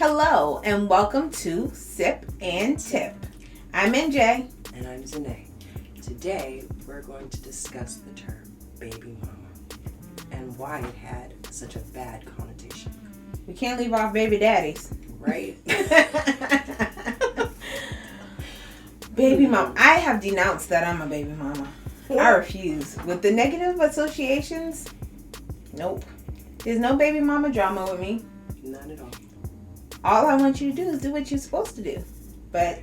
Hello and welcome to Sip and Tip. I'm NJ. And I'm Zanae. Today we're going to discuss the term baby mama and why it had such a bad connotation. We can't leave off baby daddies. Right? Baby mama. I have denounced that I'm a baby mama. I refuse. With the negative associations, nope. There's no baby mama drama with me. None at all. All I want you to do is do what you're supposed to do. But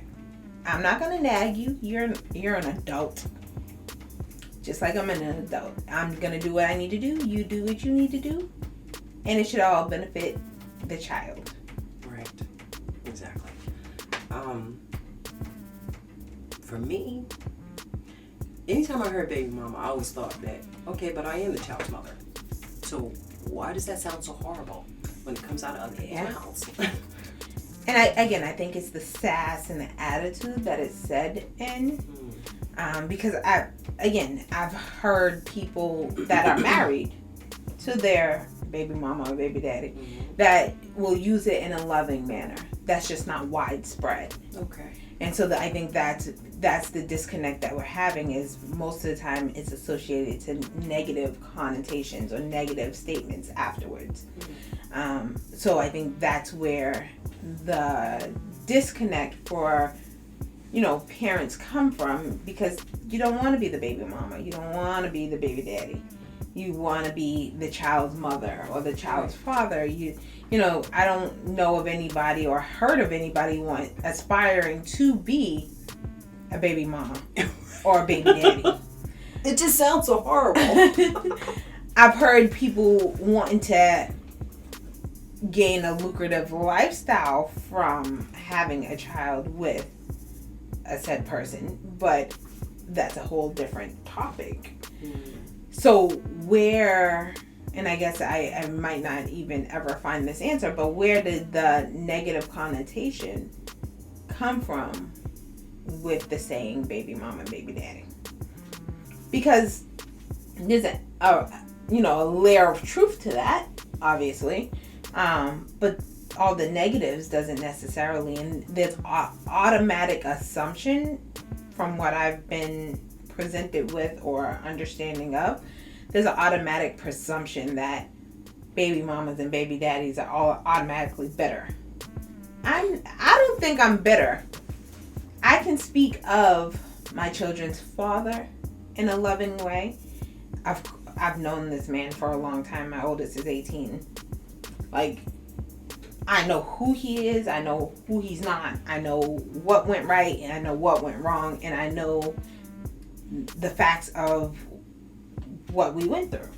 I'm not going to nag you. You're an adult. Just like I'm an adult. I'm going to do what I need to do. You do what you need to do. And it should all benefit the child. Right. Exactly. For me, anytime I heard baby mama, I always thought that, okay, but I am the child's mother. So why does that sound so horrible when it comes out of other mouths? And I think it's the sass and the attitude that it's said in. Because I've heard people that are married to their baby mama or baby daddy that will use it in a loving manner. That's just not widespread. Okay. And so I think that's the disconnect that we're having, is most of the time it's associated to negative connotations or negative statements afterwards. So I think that's where the disconnect for, parents come from, because you don't want to be the baby mama. You don't want to be the baby daddy. You want to be the child's mother or the child's father. I don't know of anybody or heard of anybody aspiring to be a baby mama or a baby daddy. It just sounds so horrible. I've heard people wanting to gain a lucrative lifestyle from having a child with a said person, but that's a whole different topic. So where, and I guess I might not even ever find this answer, but where did the negative connotation come from with the saying baby mama, baby daddy? Because there's a layer of truth to that, obviously. But all the negatives doesn't necessarily, and there's automatic assumption from what I've been presented with or understanding of. There's an automatic presumption that baby mamas and baby daddies are all automatically bitter. I don't think I'm bitter. I can speak of my children's father in a loving way. I've known this man for a long time. My oldest is 18. I know who he is. I know who he's not. I know what went right and I know what went wrong. And I know the facts of what we went through.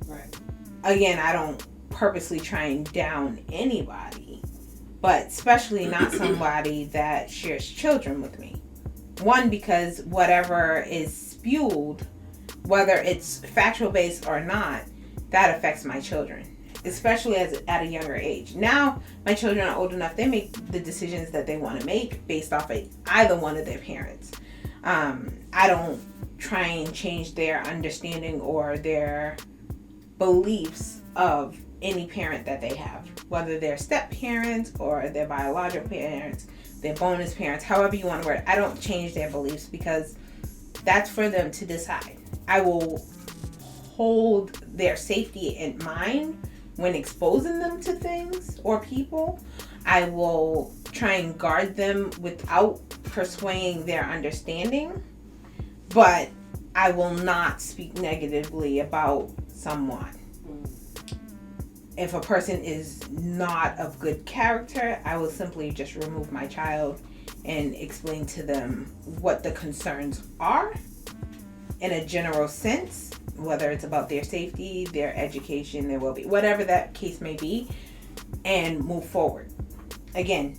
Right. Again, I don't purposely try and down anybody, but especially not somebody that shares children with me. One, because whatever is spewed, whether it's factual based or not, that affects my children. Especially at a younger age. Now, my children are old enough, they make the decisions that they want to make based off of either one of their parents. I don't try and change their understanding or their beliefs of any parent that they have. Whether they're step parents or their biological parents, their bonus parents, however you want to word it. I don't change their beliefs because that's for them to decide. I will hold their safety in mind when exposing them to things or people. I will try and guard them without persuading their understanding, but I will not speak negatively about someone. If a person is not of good character, I will simply just remove my child and explain to them what the concerns are in a general sense, whether it's about their safety, their education, their well-being, whatever that case may be, and move forward. Again,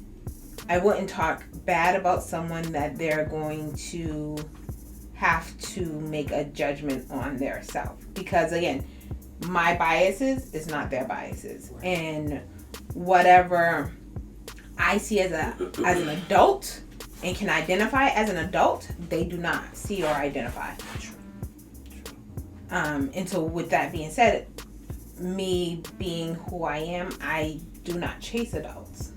I wouldn't talk bad about someone that they're going to have to make a judgment on their self. Because again, my biases is not their biases. And whatever I see as an adult and can identify as an adult, they do not see or identify. And so with that being said, me being who I am, I do not chase adults.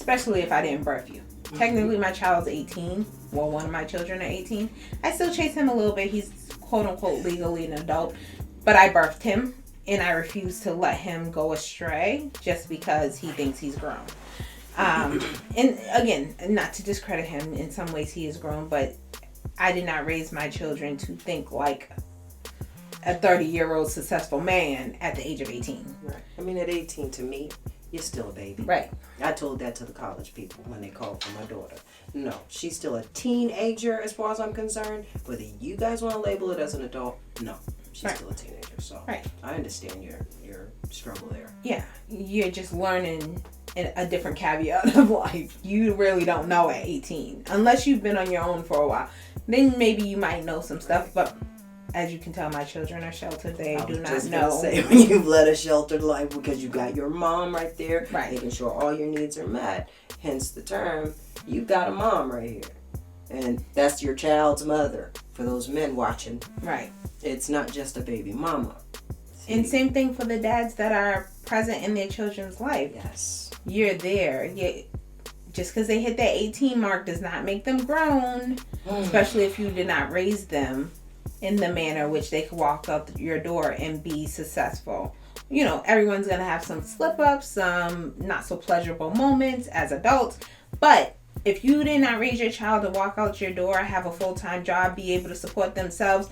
especially if I didn't birth you. Technically, my child's 18. Well, one of my children are 18. I still chase him a little bit. He's quote unquote legally an adult, but I birthed him, and I refuse to let him go astray just because he thinks he's grown. And again, not to discredit him, in some ways he is grown, but I did not raise my children to think like a 30-year-old successful man at the age of 18. Right. I mean, at 18, to me, you're still a baby. Right. I told that to the college people when they called for my daughter. No, she's still a teenager as far as I'm concerned. Whether you guys want to label it as an adult, no, she's still a teenager. So I understand your struggle there. Yeah, you're just learning a different caveat of life. You really don't know at 18 unless you've been on your own for a while. Then maybe you might know some stuff, but as you can tell, my children are sheltered. They do not know. Say, when you've led a sheltered life because you got your mom right there, making sure all your needs are met. Hence the term, you got a mom right here, and that's your child's mother. For those men watching, right? It's not just a baby mama. See? And same thing for the dads that are present in their children's life. Yes, you're there. Just because they hit that 18 mark does not make them grown, especially if you did not raise them in the manner which they could walk out your door and be successful. You know, everyone's going to have some slip-ups, some not so pleasurable moments as adults. But if you did not raise your child to walk out your door, have a full-time job, be able to support themselves,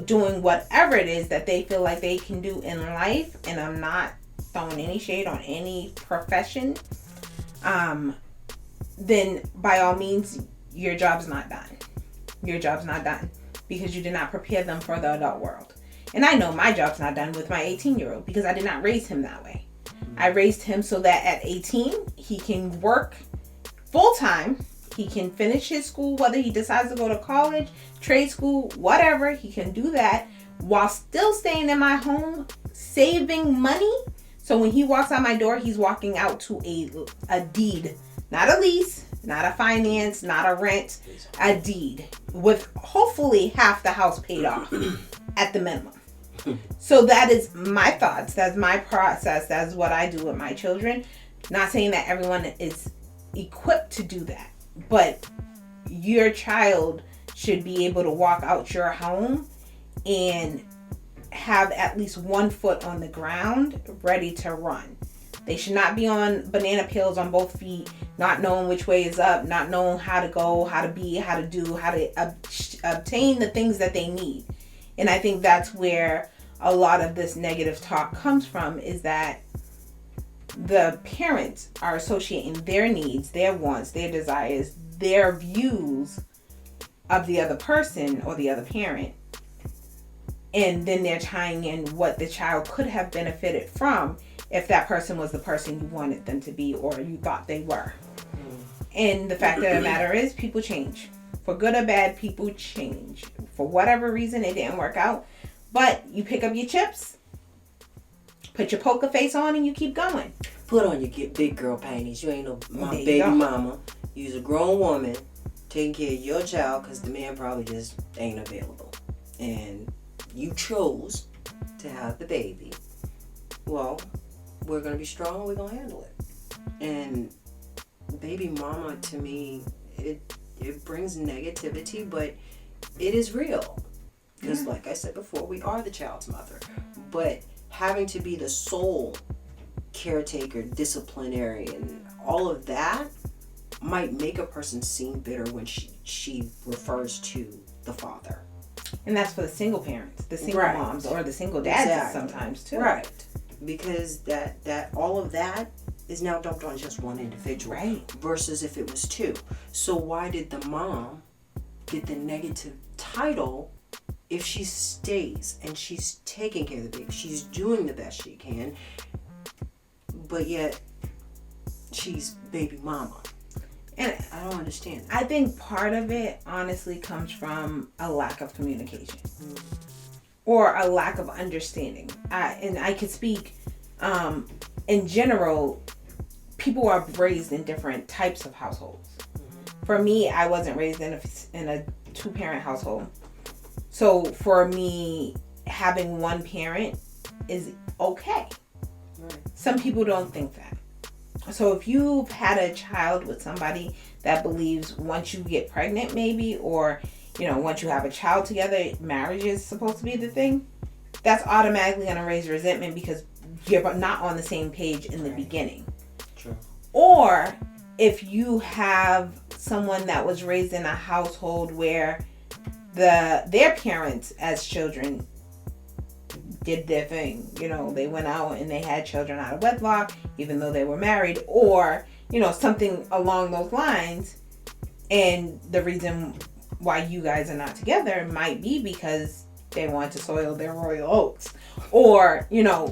doing whatever it is that they feel like they can do in life, and I'm not throwing any shade on any profession, then by all means, your job's not done. Your job's not done. Because you did not prepare them for the adult world. And I know my job's not done with my 18-year-old because I did not raise him that way. I raised him so that at 18, he can work full-time. He can finish his school, whether he decides to go to college, trade school, whatever. He can do that while still staying in my home, saving money. So when he walks out my door, he's walking out to a deed, not a lease, not a finance, not a rent, a deed with hopefully half the house paid off at the minimum. So that is my thoughts. That's my process. That's what I do with my children. Not saying that everyone is equipped to do that, but your child should be able to walk out your home and have at least one foot on the ground ready to run. They should not be on banana peels on both feet, not knowing which way is up, not knowing how to go, how to be, how to do, how to obtain the things that they need. And I think that's where a lot of this negative talk comes from, is that the parents are associating their needs, their wants, their desires, their views of the other person or the other parent. And then they're tying in what the child could have benefited from if that person was the person you wanted them to be or you thought they were. And the fact of the matter is, people change. For good or bad, people change. For whatever reason, it didn't work out. But you pick up your chips, put your poker face on, and you keep going. Put on your big girl panties. You ain't no baby mama. You's a grown woman taking care of your child because the man probably just ain't available. And you chose to have the baby. Well, we're going to be strong. We're going to handle it. And baby mama, to me, it brings negativity, but it is real. Because like I said before, we are the child's mother. But having to be the sole caretaker, disciplinarian, all of that might make a person seem bitter when she refers to the father. And that's for the single parents, the single moms, or the single dads sometimes too. Right. Because that all of that is now dumped on just one individual. Right. Versus if it was two. So why did the mom get the negative title if she stays and she's taking care of the baby? She's doing the best she can, but yet she's baby mama. And I don't understand that. I think part of it honestly comes from a lack of communication. Or a lack of understanding. And I could speak in general, people are raised in different types of households. For me, I wasn't raised in a two-parent household. So for me, having one parent is okay. Right. Some people don't think that. So if you've had a child with somebody that believes once you get pregnant, maybe, or, once you have a child together, marriage is supposed to be the thing, that's automatically going to raise resentment because you're not on the same page in the beginning. True. Or if you have someone that was raised in a household where their parents as children did their thing, they went out and they had children out of wedlock even though they were married, or something along those lines, and the reason why you guys are not together might be because they want to soil their royal oats, or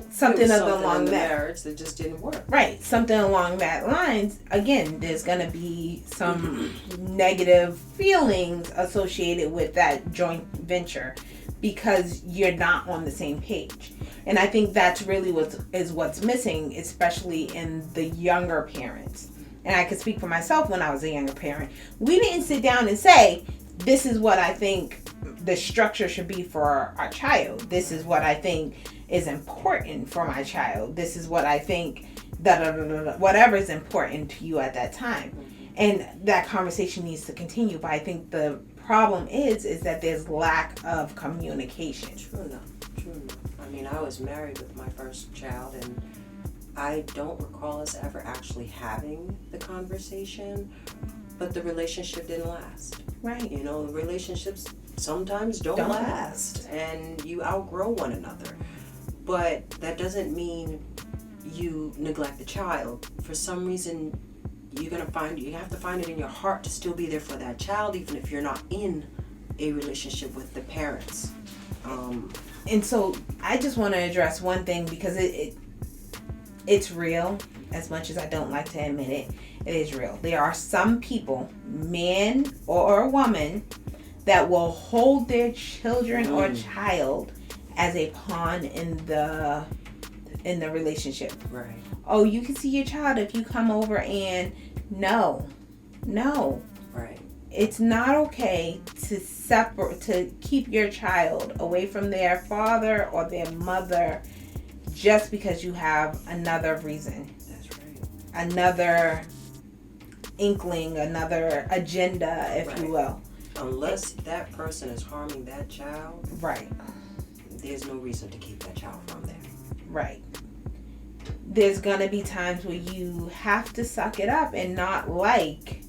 something along that marriage that just didn't work. Right, something along that lines. Again, there's gonna be some negative feelings associated with that joint venture because you're not on the same page. And I think that's really what's missing, especially in the younger parents. And I could speak for myself when I was a younger parent. We didn't sit down and say, this is what I think the structure should be for our child. This is what I think is important for my child. This is what I think, whatever is important to you at that time. And that conversation needs to continue. But I think the problem is that there's lack of communication. True enough. I mean, I was married with my first child, and I don't recall us ever actually having the conversation, but the relationship didn't last. Right. Relationships sometimes don't last, and you outgrow one another. But that doesn't mean you neglect the child. For some reason, you have to find it in your heart to still be there for that child, even if you're not in a relationship with the parents. And so I just want to address one thing, because it's real. As much as I don't like to admit it, it is real. There are some people, man or a woman, that will hold their children or child as a pawn in the relationship. Right. Oh, you can see your child if you come over, and no. Right. It's not okay to keep your child away from their father or their mother just because you have another reason. That's right. Another inkling, another agenda, if you will. Unless that person is harming that child. Right. There's no reason to keep that child from there. Right. There's gonna be times where you have to suck it up and not like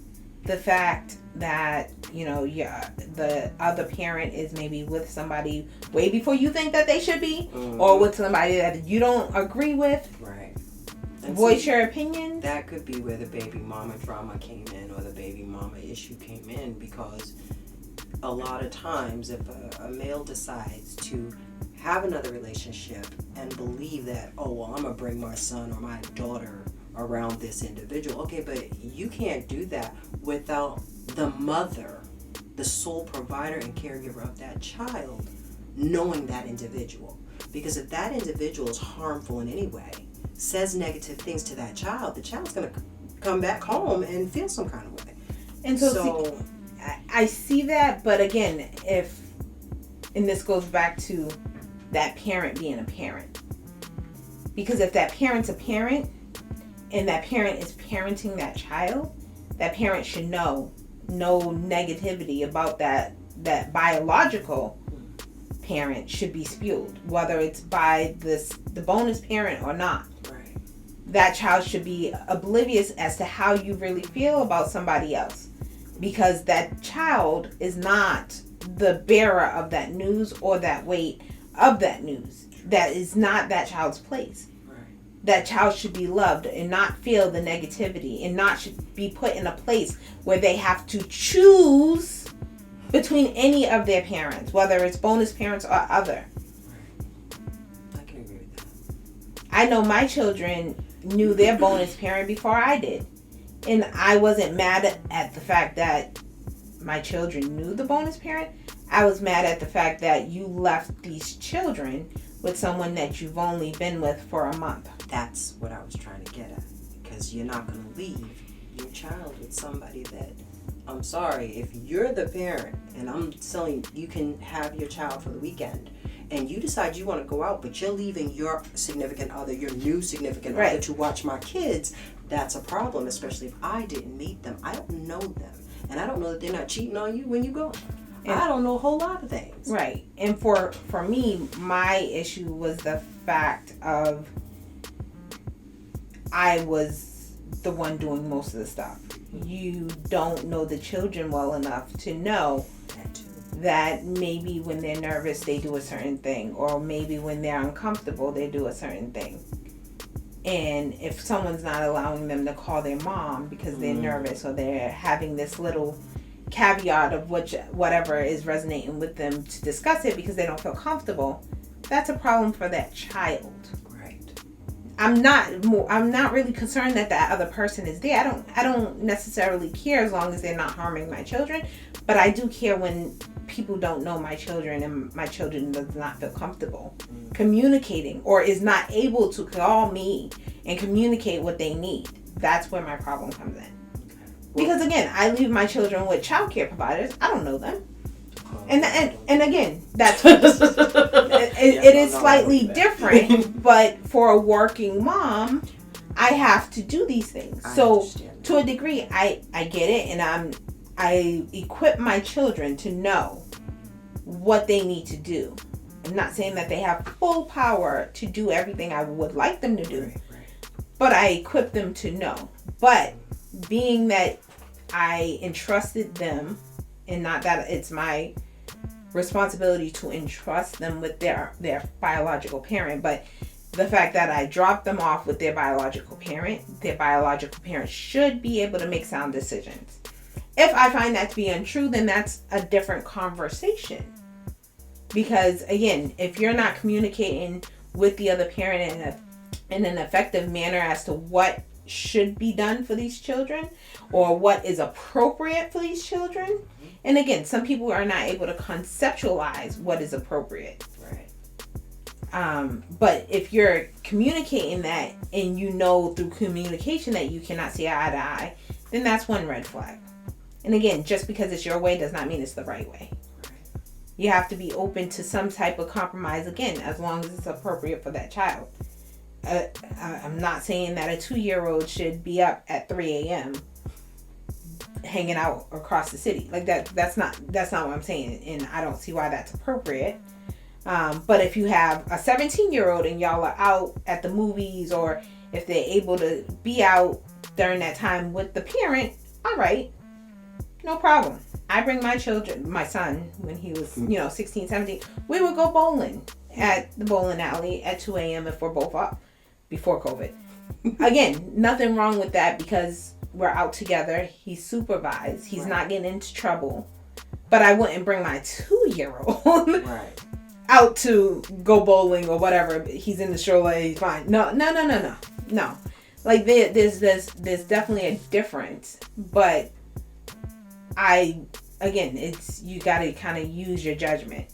the fact that the other parent is maybe with somebody way before you think that they should be, or with somebody that you don't agree with. Right. Voice your opinion. That could be where the baby mama drama came in, or the baby mama issue came in, because a lot of times if a male decides to have another relationship and believe that, I'm gonna bring my son or my daughter around this individual. Okay, but you can't do that without the mother, the sole provider and caregiver of that child, knowing that individual. Because if that individual is harmful in any way, says negative things to that child, the child's going to come back home and feel some kind of way. And so I see that, but again, and this goes back to that parent being a parent. Because if that parent's a parent, and that parent is parenting that child, that parent should know no negativity about that biological parent should be spewed, whether it's by the bonus parent or not. Right. That child should be oblivious as to how you really feel about somebody else, because that child is not the bearer of that news or that weight of that news. That is not that child's place. That child should be loved and not feel the negativity, and not should be put in a place where they have to choose between any of their parents, whether it's bonus parents or other. I can agree with that. I know my children knew their bonus parent before I did. And I wasn't mad at the fact that my children knew the bonus parent. I was mad at the fact that you left these children with someone that you've only been with for a month. That's what I was trying to get at. Because you're not going to leave your child with somebody that, I'm sorry, if you're the parent and I'm telling you can have your child for the weekend and you decide you want to go out, but you're leaving your significant other, your new significant other, to watch my kids, that's a problem, especially if I didn't meet them. I don't know them. And I don't know that they're not cheating on you when you go. And I don't know a whole lot of things. Right. And for me, my issue was the fact of I was the one doing most of the stuff. You don't know the children well enough to know that maybe when they're nervous, they do a certain thing. Or maybe when they're uncomfortable, they do a certain thing. And if someone's not allowing them to call their mom because they're nervous, or they're having this little caveat of whatever is resonating with them to discuss it because they don't feel comfortable, that's a problem for that child. Right. I'm not really concerned that other person is there. I don't necessarily care as long as they're not harming my children, but I do care when people don't know my children and my children does not feel comfortable communicating or is not able to call me and communicate what they need. That's where my problem comes in. Because again, I leave my children with childcare providers. I don't know them. And again, that's it is slightly different, but for a working mom, I have to do these things. So to a degree, I get it, and I equip my children to know what they need to do. I'm not saying that they have full power to do everything I would like them to do, but I equip them to know. But being that I entrusted them, and not that it's my responsibility to entrust them with their biological parent, but the fact that I dropped them off with their biological parent should be able to make sound decisions. If I find that to be untrue, then that's a different conversation. Because again, if you're not communicating with the other parent in an effective manner as to what should be done for these children or what is appropriate for these children, and again, some people are not able to conceptualize what is appropriate. Right. But if you're communicating that and you know through communication that you cannot see eye to eye, then that's one red flag. And again, just because it's your way does not mean it's the right way. You have to be open to some type of compromise, again, as long as it's appropriate for that child. I'm not saying that a 2-year-old should be up at 3 a.m. hanging out across the city. Like that's not what I'm saying, and I don't see why that's appropriate. But if you have a 17-year-old and y'all are out at the movies, or if they're able to be out during that time with the parent, all right, no problem. I bring my son, when he was, 16, 17, we would go bowling at the bowling alley at 2 a.m. if we're both up before COVID. Again, nothing wrong with that because we're out together. He's supervised. He's not getting into trouble. But I wouldn't bring my 2-year-old out to go bowling or whatever. He's in the stroller. He's fine. No. Like there's definitely a difference. But it's you got to kind of use your judgment.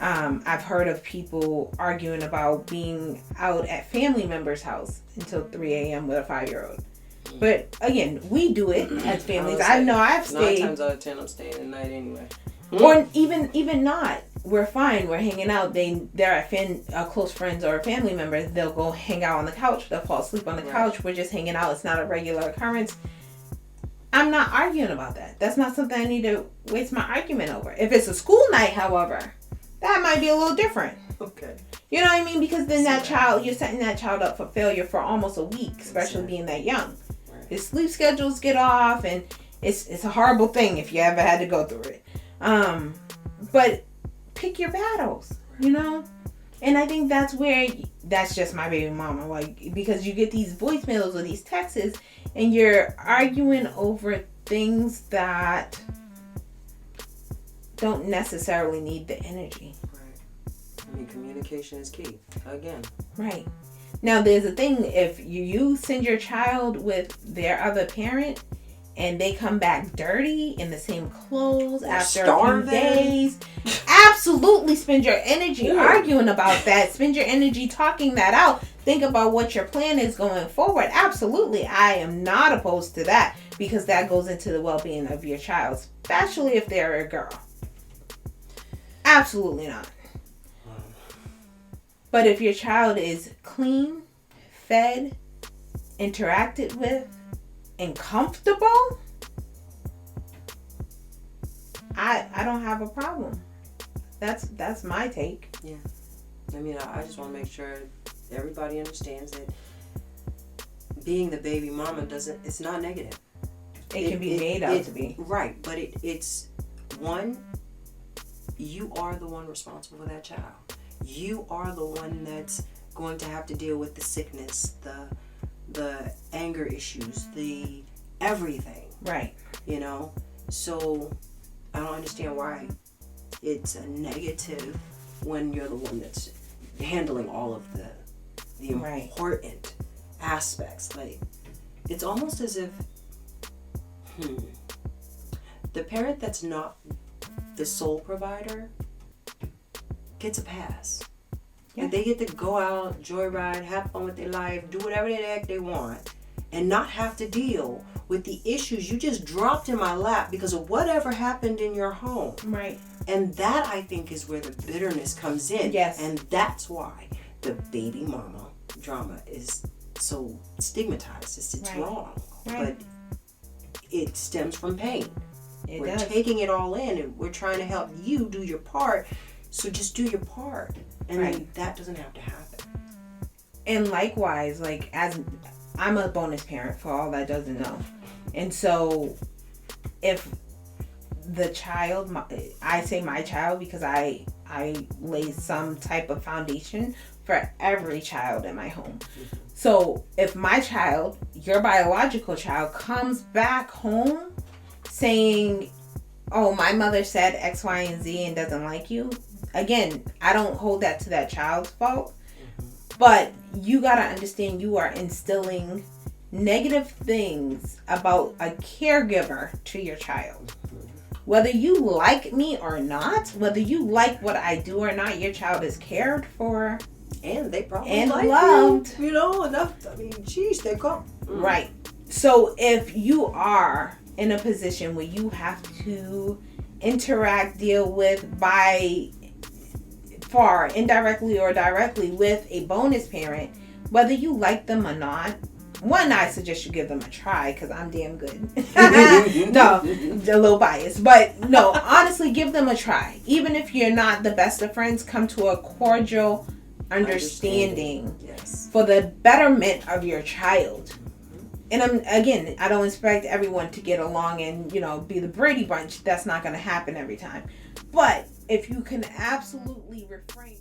I've heard of people arguing about being out at family members' house until 3 a.m. with a 5-year-old. But again, we do it as families. I know I've stayed. 9 times out of 10, I'm staying at night anyway. Or even not. We're fine. We're hanging out. They're at close friends or family members. They'll go hang out on the couch. They'll fall asleep on the couch. We're just hanging out. It's not a regular occurrence. I'm not arguing about that. That's not something I need to waste my argument over. If it's a school night, however, that might be a little different. Okay. You know what I mean? Because then you're setting that child up for failure for almost a week, especially being that young. Right. His sleep schedules get off, and it's a horrible thing if you ever had to go through it. But pick your battles, And I think that's just my baby mama, because you get these voicemails or these texts and you're arguing over things that don't necessarily need the energy. Right. Communication is key. Again. Right. Now, there's a thing, if you send your child with their other parent and they come back dirty in the same clothes after a few days, absolutely spend your energy arguing about that. Spend your energy talking that out. Think about what your plan is going forward. Absolutely. I am not opposed to that because that goes into the well-being of your child, especially if they're a girl. Absolutely not. But if your child is clean, fed, interacted with, and comfortable, I don't have a problem. That's my take. Yeah. I mean, I just want to make sure everybody understands that being the baby mama it's not negative. It can be made out to be. Right, but it's one, you are the one responsible for that child. You are the one that's going to have to deal with the sickness, the anger issues, the everything. Right. You know? So I don't understand why it's a negative when you're the one that's handling all of the important aspects. Like, it's almost as if the parent that's not the sole provider gets a pass. Yeah. And they get to go out, joyride, have fun with their life, do whatever the heck they want, and not have to deal with the issues you just dropped in my lap because of whatever happened in your home. Right. And that, I think, is where the bitterness comes in. Yes. And that's why the baby mama drama is so stigmatized. It's wrong. Right. But it stems from pain. We're does. taking it all in, and we're trying to help you do your part. So just do your part. And that doesn't have to happen. And likewise, like, as I'm a bonus parent for all that doesn't know. And so if the child, I say my child because I lay some type of foundation for every child in my home. So if my child, your biological child, comes back home saying, oh, my mother said X, Y, and Z and doesn't like you, again, I don't hold that to that child's fault. But you got to understand you are instilling negative things about a caregiver to your child. Whether you like me or not, whether you like what I do or not, your child is cared for. And they probably and like loved. You know, enough. I mean, geez, they come. Right. So if you are in a position where you have to interact, deal with by far, indirectly or directly, with a bonus parent, whether you like them or not, one, I suggest you give them a try because I'm damn good. No, a little biased. But no, honestly, give them a try. Even if you're not the best of friends, come to a cordial understanding for the betterment of your child. And I don't expect everyone to get along and, be the Brady Bunch. That's not going to happen every time. But if you can absolutely refrain...